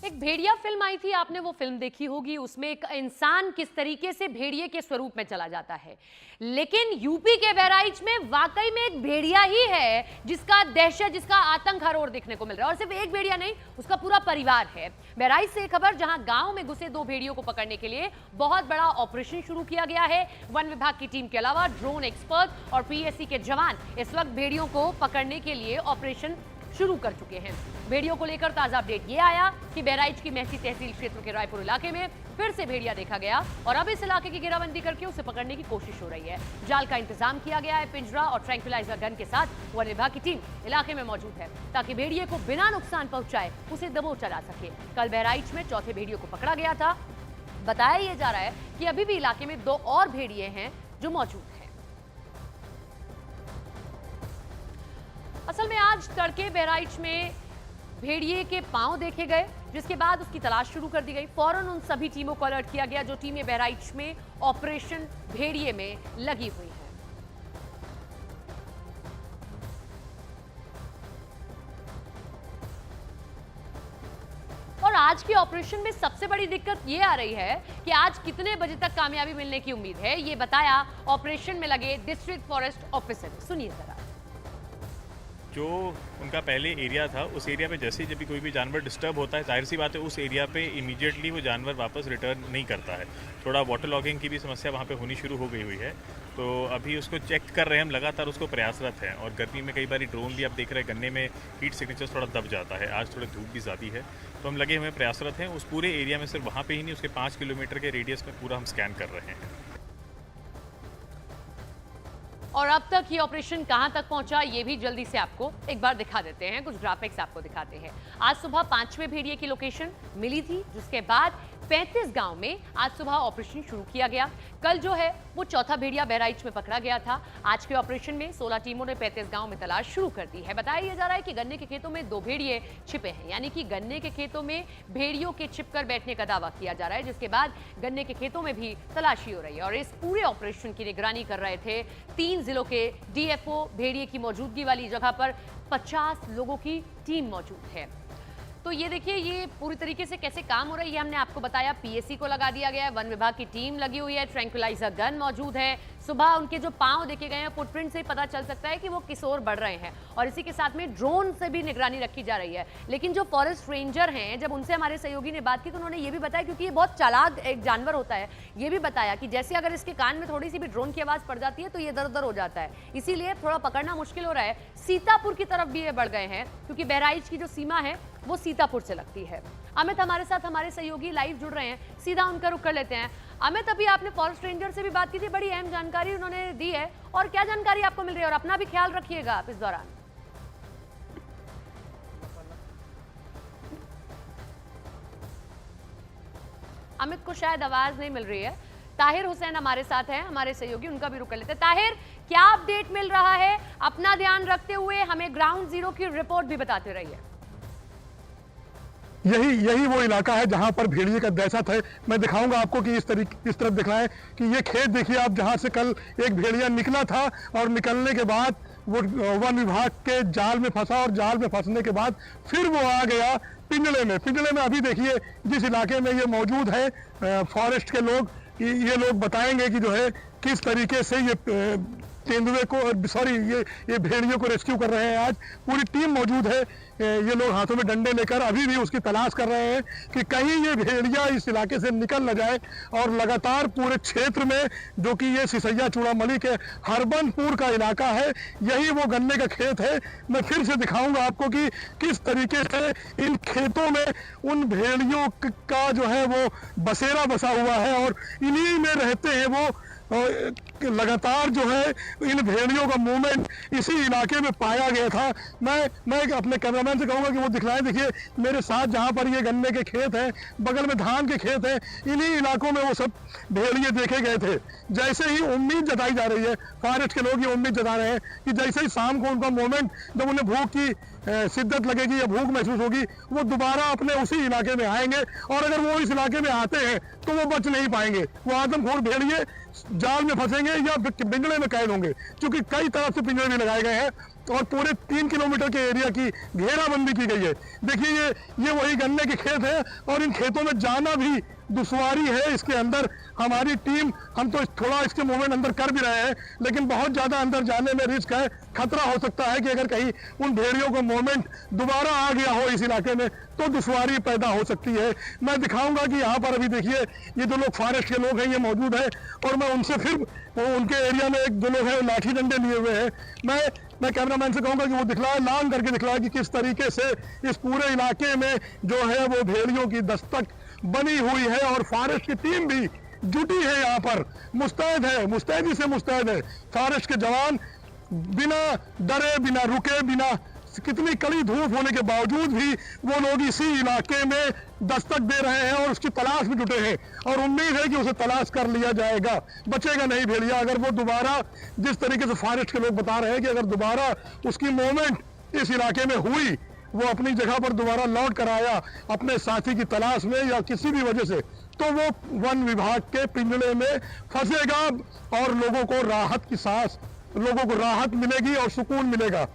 एक भेड़िया फिल्म आई थी, आपने वो फिल्म देखी होगी। उसमें एक इंसान किस तरीके से भेड़िए के स्वरूप में चला जाता है, लेकिन यूपी के बहराइच में वाकई में एक भेड़िया ही है जिसका दहशत, जिसका आतंक हर ओर देखने को मिल रहा है। और सिर्फ एक भेड़िया नहीं, उसका पूरा परिवार है। बहराइच से खबर, जहां गांव में घुसे 2 भेड़ियों को पकड़ने के लिए बहुत बड़ा ऑपरेशन शुरू किया गया है। वन विभाग की टीम के अलावा ड्रोन एक्सपर्ट और पीएससी के जवान इस वक्त भेड़ियों को पकड़ने के लिए ऑपरेशन शुरू कर चुके हैं। भेड़ियों को लेकर ताजा अपडेट ये आया कि बहराइच की महसी तहसील क्षेत्र के रायपुर इलाके में फिर से भेड़िया देखा गया और अब इस इलाके की घेराबंदी करके उसे पकड़ने की कोशिश हो रही है। जाल का इंतजाम किया गया है। पिंजरा और ट्रैंक्विलाइजर गन के साथ वन विभाग की टीम इलाके में मौजूद है ताकि भेड़िए को बिना नुकसान पहुंचाए उसे दबोचा जा सके। कल बहराइच में चौथे भेड़ियों को पकड़ा गया था। बताया यह जा रहा है कि अभी भी इलाके में 2 और भेड़िए हैं जो मौजूद हैं। असल में आज तड़के बहराइच में भेड़िए के पांव देखे गए, जिसके बाद उसकी तलाश शुरू कर दी गई। फौरन उन सभी टीमों को अलर्ट किया गया जो टीमें बहराइच में ऑपरेशन भेड़िए में लगी हुई हैं। और आज के ऑपरेशन में सबसे बड़ी दिक्कत ये आ रही है कि आज कितने बजे तक कामयाबी मिलने की उम्मीद है, ये बताया ऑपरेशन में लगे डिस्ट्रिक्ट फॉरेस्ट ऑफिसर ने। सुनिए जरा। जो उनका पहले एरिया था, उस एरिया पे जैसे ही जब भी कोई भी जानवर डिस्टर्ब होता है, जाहिर सी बात है उस एरिया पे इमीडिएटली वो जानवर वापस रिटर्न नहीं करता है। थोड़ा वाटर लॉगिंग की भी समस्या वहाँ पे होनी शुरू हो गई हुई है, तो अभी उसको चेक कर रहे हैं हम, लगातार उसको प्रयासरत हैं। और गर्मी में कई बार ड्रोन भी आप देख रहे हैं, गन्ने में हीट सिग्नेचर थोड़ा दब जाता है। आज थोड़ी धूप भी ज़्यादा है, तो हम लगे हुए प्रयासरत हैं। उस पूरे एरिया में सिर्फ वहाँ पर ही नहीं, उसके 5 किलोमीटर के रेडियस में पूरा हम स्कैन कर रहे हैं। और अब तक ये ऑपरेशन कहां तक पहुंचा, ये भी जल्दी से आपको एक बार दिखा देते हैं। कुछ ग्राफिक्स आपको दिखाते हैं। आज सुबह 5वें भेड़िए की लोकेशन मिली थी, जिसके बाद 35 गांव में आज सुबह ऑपरेशन शुरू किया गया। कल जो है वो चौथा भेड़िया बहराइच में पकड़ा गया था। आज के ऑपरेशन में 16 टीमों ने 35 गांव में तलाश शुरू कर दी है। बताया जा रहा है कि गन्ने के खेतों में 2 भेड़िए छिपे हैं, यानी कि गन्ने के खेतों में भेड़ियों के छिपकर बैठने का दावा किया जा रहा है, जिसके बाद गन्ने के खेतों में भी तलाशी हो रही है। और इस पूरे ऑपरेशन की निगरानी कर रहे थे 3 जिलों के डीएफओ। भेड़िए की मौजूदगी वाली जगह पर 50 लोगों की टीम मौजूद है। तो ये देखिए, ये पूरी तरीके से कैसे काम हो रहा है ये हमने आपको बताया। पीएससी को लगा दिया गया है, वन विभाग की टीम लगी हुई है, ट्रैंक्विलाइजर गन मौजूद है। सुबह उनके जो पांव देखे गए हैं, फुटप्रिंट से पता चल सकता है कि वो किस ओर बढ़ रहे हैं। और इसी के साथ में ड्रोन से भी निगरानी रखी जा रही है। लेकिन जो फॉरेस्ट रेंजर हैं, जब उनसे हमारे सहयोगी ने बात की तो उन्होंने ये भी बताया, क्योंकि ये बहुत चालाक एक जानवर होता है, ये भी बताया कि जैसे अगर इसके कान में थोड़ी सी भी ड्रोन की आवाज पड़ जाती है तो ये दर दर हो जाता है, इसीलिए थोड़ा पकड़ना मुश्किल हो रहा है। सीतापुर की तरफ भी ये बढ़ गए हैं, क्योंकि बहराइच की जो सीमा है वो सीतापुर से लगती है। अमित हमारे साथ, हमारे सहयोगी लाइव जुड़ रहे हैं, सीधा उनका रुख कर लेते हैं। अमित, अभी आपने फॉरेस्ट रेंजर से भी बात की थी, बड़ी अहम जानकारी उन्होंने दी है, और क्या जानकारी आपको मिल रही है? और अपना भी ख्याल रखिएगा आप इस दौरान। अमित को शायद आवाज नहीं मिल रही है। ताहिर हुसैन हमारे साथ हैं, हमारे सहयोगी, उनका भी रुख कर लेते हैं। ताहिर, क्या अपडेट मिल रहा है? अपना ध्यान रखते हुए हमें ग्राउंड जीरो की रिपोर्ट भी बताते रहिए। यही वो इलाका है जहां पर भेड़िए का दहशत है। मैं दिखाऊंगा आपको कि इस तरफ दिखाएं कि ये खेत देखिए आप, जहां से कल एक भेड़िया निकला था और निकलने के बाद वो वन विभाग के जाल में फंसा, और जाल में फंसने के बाद फिर वो आ गया पिंजड़े में अभी देखिए जिस इलाके में ये मौजूद है, फॉरेस्ट के लोग, ये लोग बताएंगे कि जो है किस तरीके से ये तेंदुए को, ये भेड़ियों को रेस्क्यू कर रहे हैं। आज पूरी टीम मौजूद है, ये लोग हाथों में डंडे लेकर अभी भी उसकी तलाश कर रहे हैं कि कहीं ये भेड़िया इस इलाके से निकल न जाए। और लगातार पूरे क्षेत्र में, जो कि ये सिसैया चूड़ामली के हरबनपुर का इलाका है, यही वो गन्ने का खेत है। मैं फिर से दिखाऊंगा आपको कि किस तरीके से इन खेतों में उन भेड़ियों का जो है वो बसेरा बसा हुआ है, और इन्हीं में रहते हैं वो। लगातार जो है इन भेड़ियों का मूवमेंट इसी इलाके में पाया गया था। मैं अपने कैमरामैन से कहूँगा कि वो दिखलाएं। देखिए मेरे साथ जहाँ पर ये गन्ने के खेत हैं, बगल में धान के खेत हैं, इन्हीं इलाकों में वो सब भेड़िए देखे गए थे। जैसे ही उम्मीद जताई जा रही है, फॉरेस्ट के लोग ये उम्मीद जता रहे हैं कि जैसे ही शाम को उनका मूवमेंट, जब उन्हें भूख की शिद्दत लगेगी या भूख महसूस होगी, वो दोबारा अपने उसी इलाके में आएंगे। और अगर वो इस इलाके में आते हैं तो वो बच नहीं पाएंगे, वो आदमखोर भेड़िए जाल में फंसेंगे या पिंजड़े में कैद होंगे, क्योंकि कई तरफ से पिंजड़े भी लगाए गए हैं। और पूरे 3 किलोमीटर के एरिया की घेराबंदी की गई है। देखिए ये वही गन्ने के खेत है और इन खेतों में जाना भी दुश्वारी है। इसके अंदर हमारी टीम, हम तो थोड़ा इसके मूवमेंट अंदर कर भी रहे हैं, लेकिन बहुत ज़्यादा अंदर जाने में रिस्क है। खतरा हो सकता है कि अगर कहीं उन भेड़ियों का मूवमेंट दोबारा आ गया हो इस इलाके में तो दुश्वारी पैदा हो सकती है। मैं दिखाऊंगा कि यहाँ पर अभी देखिए ये जो लोग फॉरेस्ट के लोग हैं ये मौजूद है और मैं उनसे फिर उनके एरिया में एक दो लोग हैं लाठी डंडे लिए हुए हैं। मैं कैमरामैन से कहूँगा कि वो दिखलाए, लांग करके दिखलाए कि किस तरीके से इस पूरे इलाके में जो है वो भेड़ियों की दस्तक बनी हुई है और फॉरेस्ट की टीम भी जुटी है यहाँ पर, मुस्तैद है, मुस्तैदी से मुस्तैद है। फॉरेस्ट के जवान बिना डरे, बिना रुके, बिना कितनी कड़ी धूप होने के बावजूद भी वो लोग इसी इलाके में दस्तक दे रहे हैं और उसकी तलाश में जुटे हैं और उम्मीद है कि उसे तलाश कर लिया जाएगा। बचेगा नहीं भेड़िया। अगर वो दोबारा, जिस तरीके से फॉरेस्ट के लोग बता रहे हैं कि अगर दोबारा उसकी मूवमेंट इस इलाके में हुई, वो अपनी जगह पर दोबारा लौट कर आया अपने साथी की तलाश में या किसी भी वजह से, तो वो वन विभाग के पिंजड़े में फंसेगा और लोगों को राहत की सांस, लोगों को राहत मिलेगी और सुकून मिलेगा।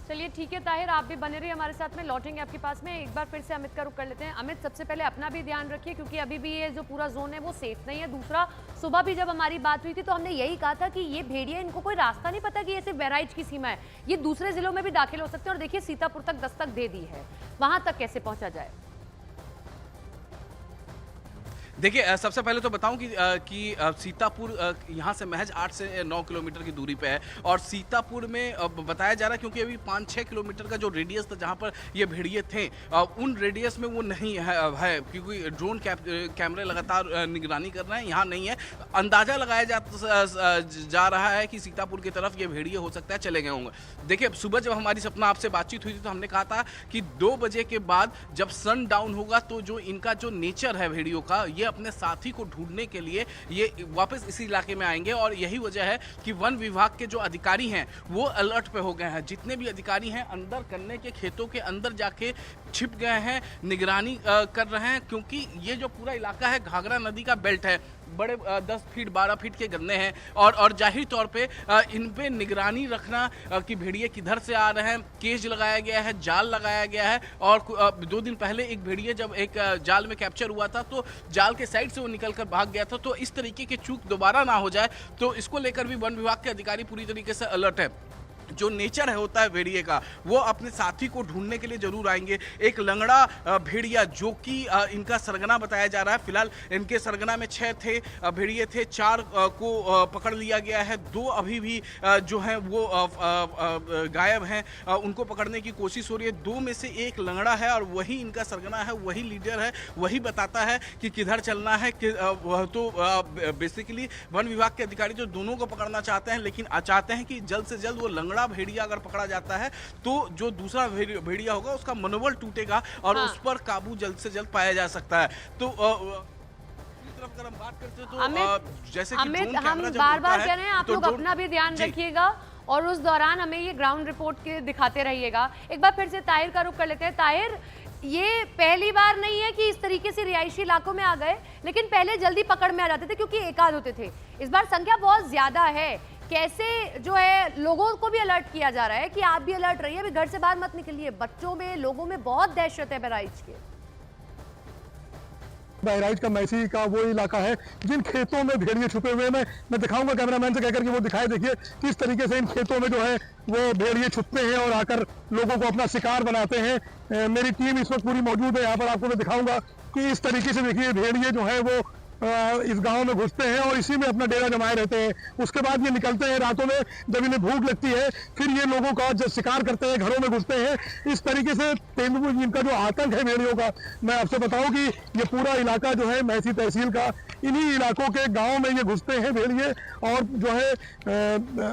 चलिए ठीक है ताहिर, आप भी बने रहिए हमारे साथ में, लौटेंगे आपके पास में। एक बार फिर से अमित का रुख कर लेते हैं। अमित, सबसे पहले अपना भी ध्यान रखिए क्योंकि अभी भी ये जो पूरा जोन है वो सेफ नहीं है। दूसरा, सुबह भी जब हमारी बात हुई थी तो हमने यही कहा था कि ये भेड़िया, इनको कोई रास्ता नहीं पता कि ये सिर्फ बहराइच की सीमा है, ये दूसरे जिलों में भी दाखिल हो सकते हैं। और देखिए सीतापुर तक दस्तक दे दी है, वहां तक कैसे पहुंचा जाए? देखिए सबसे पहले तो बताऊं कि सीतापुर यहाँ से महज 8 से 9 किलोमीटर की दूरी पे है और सीतापुर में बताया जा रहा है क्योंकि अभी 5-6 किलोमीटर का जो रेडियस था जहाँ पर ये भेड़िए थे उन रेडियस में वो नहीं है क्योंकि ड्रोन कैमरे लगातार निगरानी कर रहे हैं, यहाँ नहीं है। अंदाज़ा लगाया जा रहा है कि सीतापुर की तरफ ये भेड़िए हो सकता है चले गए होंगे। देखिए सुबह जब हमारी सपना आपसे बातचीत हुई थी तो हमने कहा था कि 2 बजे के बाद जब सन डाउन होगा तो जो इनका जो नेचर है भेड़ियों का, ये अपने साथी को ढूंढने के लिए ये वापस इसी इलाके में आएंगे और यही वजह है कि वन विभाग के जो अधिकारी हैं वो अलर्ट पे हो गए हैं। जितने भी अधिकारी हैं अंदर गन्ने के खेतों के अंदर जाके छिप गए हैं, निगरानी कर रहे हैं क्योंकि ये जो पूरा इलाका है घाघरा नदी का बेल्ट है, बड़े 10 फीट 12 फीट के गन्ने हैं और जाहिर तौर पे इन पे निगरानी रखना कि भेड़िए किधर से आ रहे हैं। केज लगाया गया है, जाल लगाया गया है और 2 दिन पहले एक भेड़िए जब एक जाल में कैप्चर हुआ था तो जाल के साइड से वो निकलकर भाग गया था। तो इस तरीके की चूक दोबारा ना हो जाए तो इसको लेकर भी वन विभाग के अधिकारी पूरी तरीके से अलर्ट है। जो नेचर है होता है भेड़िए का, वो अपने साथी को ढूंढने के लिए जरूर आएंगे। एक लंगड़ा भेड़िया जो कि इनका सरगना बताया जा रहा है, फिलहाल इनके सरगना में 6 थे भेड़िए थे, 4 को पकड़ लिया गया है, 2 अभी भी जो हैं वो गायब हैं, उनको पकड़ने की कोशिश हो रही है। 2 में से एक लंगड़ा है और वही इनका सरगना है, वही लीडर है, वही बताता है कि किधर चलना है। तो बेसिकली वन विभाग के अधिकारी जो दोनों को पकड़ना चाहते हैं, लेकिन चाहते हैं कि जल्द से जल्द वो लंगड़ा भेड़िया अगर पकड़ा जाता है तो जो दूसरा भेड़िया होगा उसका मनोबल टूटेगा और उस पर काबू जल्द से जल्द पाया जा सकता है। तो अगर हम बात करते हैं तो जैसे कि अमित, हम बार-बार कह रहे हैं आप लोग अपना भी ध्यान रखिएगा और उस दौरान हमें ये ग्राउंड रिपोर्ट के दिखाते रहिएगा। एक बार फिर से ताहिर का रुख कर लेते हैं। ताहिर, ये पहली बार नहीं है कि इस तरीके से रिहायशी इलाकों में आ गए, लेकिन पहले जल्दी पकड़ में आ जाते थे क्योंकि एकाध होते थे। इस बार संख्या बहुत ज्यादा है, कैसे जो है लोगों को भी अलर्ट किया जा रहा है कि आप भी अलर्ट रहिए, अभी घर से बाहर मत निकलिए। बच्चों में, लोगों में बहुत दहशत है बहराइच के। बहराइच का मैसी का वो इलाका है जिन खेतों में भेड़िए छुपे हुए हैं। मैं दिखाऊंगा कैमरामैन से कहकर कि वो दिखाए। देखिए किस तरीके से इन खेतों में जो है वो भेड़िए छुपते हैं और आकर लोगों को अपना शिकार बनाते हैं। मेरी टीम इस वक्त पूरी मौजूद है यहाँ पर, आपको मैं दिखाऊंगा कि इस तरीके से देखिए भेड़िए जो है वो इस गांव में घुसते हैं और इसी में अपना डेरा जमाए रहते हैं। उसके बाद ये निकलते हैं रातों में जब इन्हें भूख लगती है, फिर ये लोगों का जब शिकार करते हैं, घरों में घुसते हैं। इस तरीके से तेंदुआ इनका जो आतंक है भेड़ियों का, मैं आपसे बताऊं कि ये पूरा इलाका जो है मैसी तहसील का, इन्हीं इलाकों के गाँव में ये घुसते हैं भेड़िए और जो है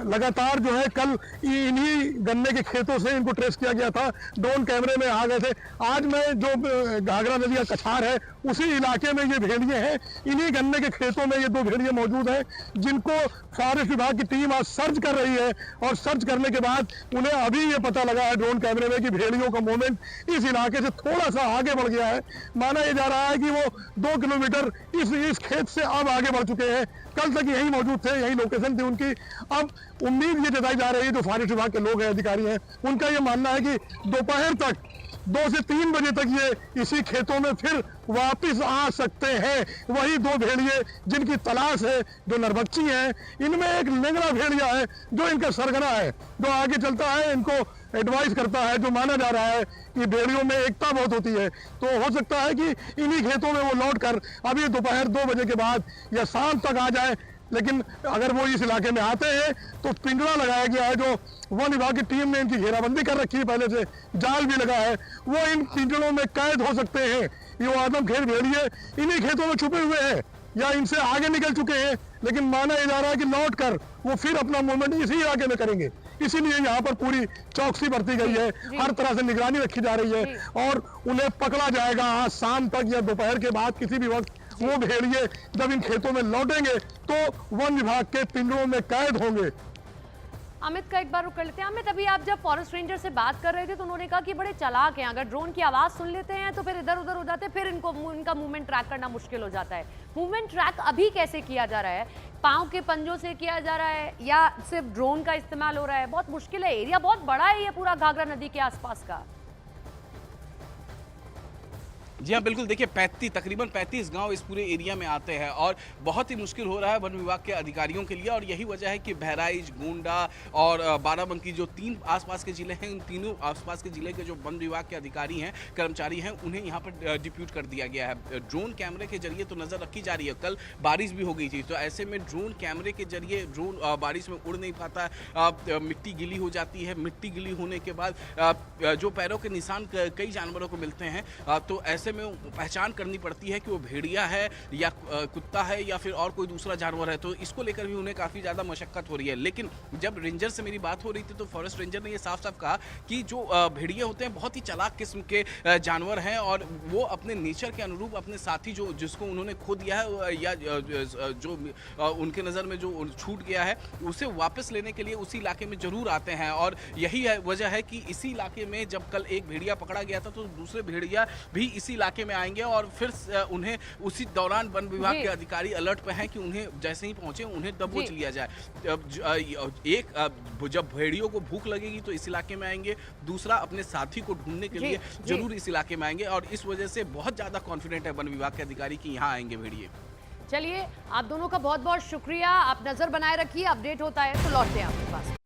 लगातार जो है कल इन्हीं गन्ने के खेतों से इनको ट्रेस किया गया था, ड्रोन कैमरे में आ गए थे। आज मैं जो घाघरा नदी का कछार है उसी इलाके में ये भेड़िए हैं, इन्हीं गन्ने के खेतों में ये 2 भेड़िए मौजूद हैं, जिनको फॉरेस्ट विभाग की टीम आज सर्च कर रही है। और सर्च करने के बाद उन्हें अभी ये पता लगा है ड्रोन कैमरे में कि भेड़ियों का मूवमेंट इस इलाके से थोड़ा सा आगे बढ़ गया है। माना यह जा रहा है कि वो 2 किलोमीटर इस खेत से अब आगे बढ़ चुके हैं। कल तक यही मौजूद थे, यही लोकेशन थी उनकी। अब उम्मीद ये जताई जा रही है, जो फॉरेस्ट विभाग के लोग हैं, अधिकारी हैं, उनका ये मानना है कि दोपहर तक 2 से 3 बजे तक ये इसी खेतों में फिर वापस आ सकते हैं। वही 2 भेड़िए जिनकी तलाश है, जो नरबच्ची हैं, इनमें एक लंगड़ा भेड़िया है जो इनका सरगना है, जो आगे चलता है, इनको एडवाइस करता है। जो माना जा रहा है कि भेड़ियों में एकता बहुत होती है, तो हो सकता है कि इन्हीं खेतों में वो लौट कर अभी दोपहर 2 बजे के बाद या शाम तक आ जाए। लेकिन अगर वो इस इलाके में आते हैं तो पिंजरा लगाया गया है, जो वन विभाग की टीम ने इनकी घेराबंदी कर रखी है, पहले से जाल भी लगा है, वो इन पिंजरों में कैद हो सकते हैं। ये आदमखेर भेड़िए इन्हीं खेतों में छुपे हुए हैं या इनसे आगे निकल चुके हैं, लेकिन माना जा रहा है कि लौट कर वो फिर अपना मूवमेंट इसी इलाके में करेंगे। इसीलिए यहाँ पर पूरी चौकसी बरती गई है, हर तरह से निगरानी रखी जा रही है और उन्हें पकड़ा जाएगा आज शाम तक या दोपहर के बाद किसी भी वक्त। वो भेड़िए जब इन खेतों में लौटेंगे तो वन विभाग के पिंजरों में कैद होंगे। अमित का एक बार रुक कर लेते हैं। अमित, अभी आप जब फॉरेस्ट रेंजर से बात कर रहे थे तो उन्होंने कहा कि बड़े चालाक हैं, अगर ड्रोन की आवाज सुन लेते हैं तो फिर इधर उधर हो जाते हैं, फिर इनका मूवमेंट ट्रैक करना मुश्किल हो जाता है। मूवमेंट ट्रैक अभी कैसे किया जा रहा है? पांव के पंजों से किया जा रहा है या सिर्फ ड्रोन का इस्तेमाल हो रहा है? बहुत मुश्किल है, एरिया बहुत बड़ा है ये पूरा घाघरा नदी के आसपास का। जी हाँ, बिल्कुल। देखिए, तकरीबन 35 गांव इस पूरे एरिया में आते हैं और बहुत ही मुश्किल हो रहा है वन विभाग के अधिकारियों के लिए। और यही वजह है कि बहराइच, गोंडा और बाराबंकी जो 3 आसपास के जिले हैं, इन तीनों आसपास के जिले के जो वन विभाग के अधिकारी हैं, कर्मचारी हैं, उन्हें यहाँ पर डिप्यूट कर दिया गया है। ड्रोन कैमरे के जरिए तो नज़र रखी जा रही है। कल बारिश भी हो गई थी, तो ऐसे में ड्रोन कैमरे के जरिए ड्रोन बारिश में उड़ नहीं पाता, मिट्टी गीली हो जाती है। मिट्टी गीली होने के बाद जो पैरों के निशान कई जानवरों को मिलते हैं, तो ऐसे में पहचान करनी पड़ती है कि वो भेड़िया है या कुत्ता है या फिर और कोई दूसरा जानवर है। तो इसको लेकर भी उन्हें काफ़ी ज़्यादा मशक्कत हो रही है। लेकिन जब रेंजर से मेरी बात हो रही थी तो फॉरेस्ट रेंजर ने ये साफ साफ कहा कि जो भेड़िए होते हैं बहुत ही चालाक किस्म के जानवर हैं और वो अपने नेचर के अनुरूप अपने साथी जिसको उन्होंने खो दिया है या जो उनके नज़र में जो छूट गया है, उसे वापस लेने के लिए उसी इलाके में ज़रूर आते हैं। और यही वजह है कि इसी इलाके में जब कल एक भेड़िया पकड़ा गया था तो दूसरे भेड़िया भी इसी इलाके में आएंगे और फिर उन्हें उसी दौरान वन विभाग के अधिकारी अलर्ट पे हैं कि उन्हें जैसे ही पहुंचे उन्हें दबोच लिया जाए। जब भेड़ियों को भूख लगेगी तो इस इलाके में आएंगे, दूसरा अपने साथी को ढूंढने के लिए जरूर इस इलाके में आएंगे और इस वजह से बहुत ज्यादा कॉन्फिडेंट है वन विभाग के अधिकारी कि यहाँ आएंगे भेड़िए। चलिए, आप दोनों का बहुत बहुत शुक्रिया। आप नजर बनाए रखिए, अपडेट होता है तो लौटते हैं आपके पास।